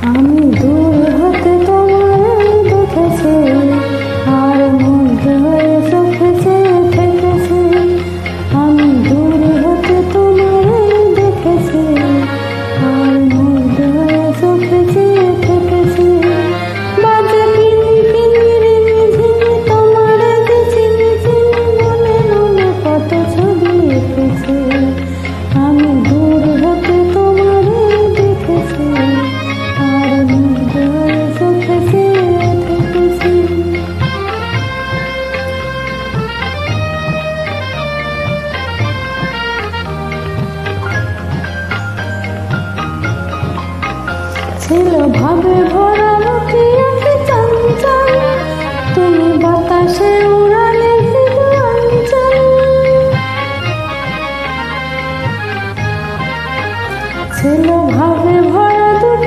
আমি দূর হতে তোমায় দেখেছি, আর মুগ্ধ হয়ে চোখে চেয়ে থেকেছি। আমি দূর হতে তোমায় দেখেছি, আর মুগ্ধ হয়ে চোখে চেয়ে থেকেছি। বাজে কিনকিনি রিমিঝিমি তোমার যে চিনি চিনি, মনে মনে কত ছবি এঁকেছি। আমি দূর হতে তোমায় দেখেছি, আর মুগ্ধ হয়ে চোখে চেয়ে থেকেছি। ছিল ভাবে ভরা মুখে